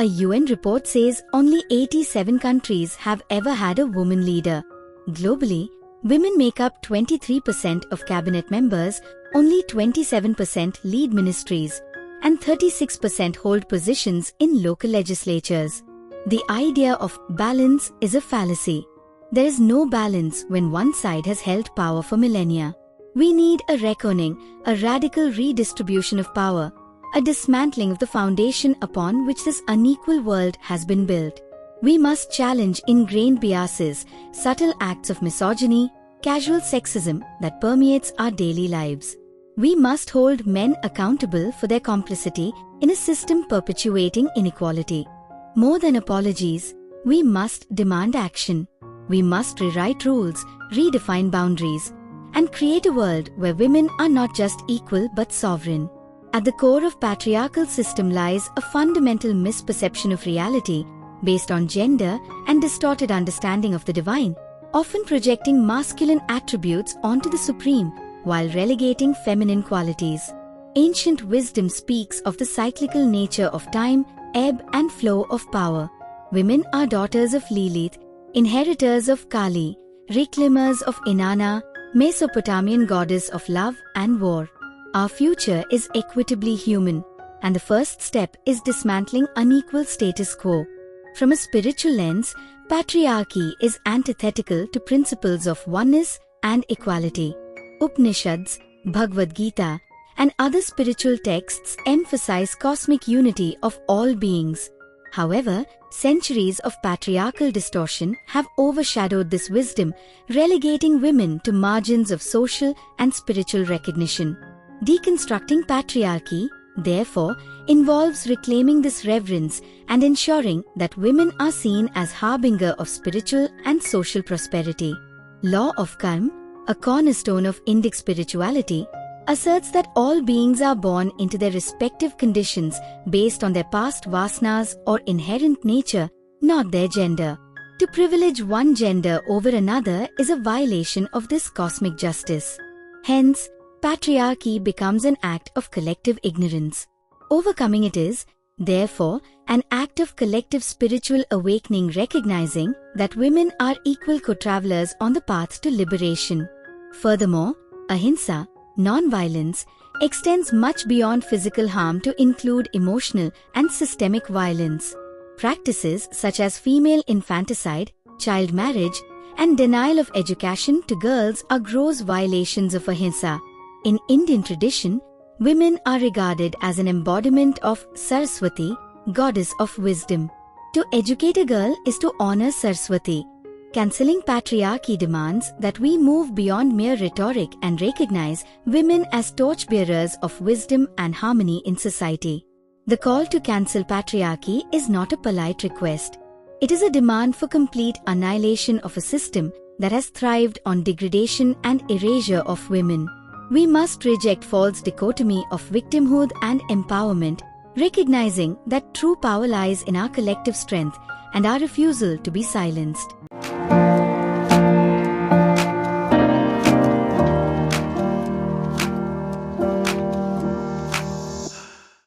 UN report says only 87 countries have ever had a woman leader. Globally, women make up 23% of cabinet members, only 27% lead ministries, and 36% hold positions in local legislatures. The idea of balance is a fallacy. There is no balance when one side has held power for millennia. We need a reckoning, a radical redistribution of power, a dismantling of the foundation upon which this unequal world has been built. We must challenge ingrained biases, subtle acts of misogyny, casual sexism that permeates our daily lives. We must hold men accountable for their complicity in a system perpetuating inequality. More than apologies, we must demand action. We must rewrite rules, redefine boundaries, and create a world where women are not just equal but sovereign. At the core of patriarchal system lies a fundamental misperception of reality based on gender and distorted understanding of the divine, often projecting masculine attributes onto the supreme while relegating feminine qualities. Ancient wisdom speaks of the cyclical nature of time, ebb and flow of power. Women are daughters of Lilith, inheritors of Kali, reclaimers of Inanna, Mesopotamian goddess of love and war. Our future is equitably human, and the first step is dismantling unequal status quo. From a spiritual lens, patriarchy is antithetical to principles of oneness and equality. Upanishads, Bhagavad Gita, and other spiritual texts emphasize cosmic unity of all beings. However, centuries of patriarchal distortion have overshadowed this wisdom, relegating women to margins of social and spiritual recognition. Deconstructing patriarchy, therefore, involves reclaiming this reverence and ensuring that women are seen as harbinger of spiritual and social prosperity. Law of Karma, a cornerstone of Indic spirituality, asserts that all beings are born into their respective conditions based on their past vasanas or inherent nature, not their gender. To privilege one gender over another is a violation of this cosmic justice. Hence, patriarchy becomes an act of collective ignorance. Overcoming it is, therefore, an act of collective spiritual awakening, recognizing that women are equal co-travelers on the path to liberation. Furthermore, ahimsa, non-violence, extends much beyond physical harm to include emotional and systemic violence. Practices such as female infanticide, child marriage, and denial of education to girls are gross violations of ahimsa. In Indian tradition, women are regarded as an embodiment of Saraswati, goddess of wisdom. To educate a girl is to honor Saraswati. Cancelling patriarchy demands that we move beyond mere rhetoric and recognize women as torchbearers of wisdom and harmony in society. The call to cancel patriarchy is not a polite request. It is a demand for complete annihilation of a system that has thrived on degradation and erasure of women. We must reject false dichotomy of victimhood and empowerment, recognizing that true power lies in our collective strength and our refusal to be silenced.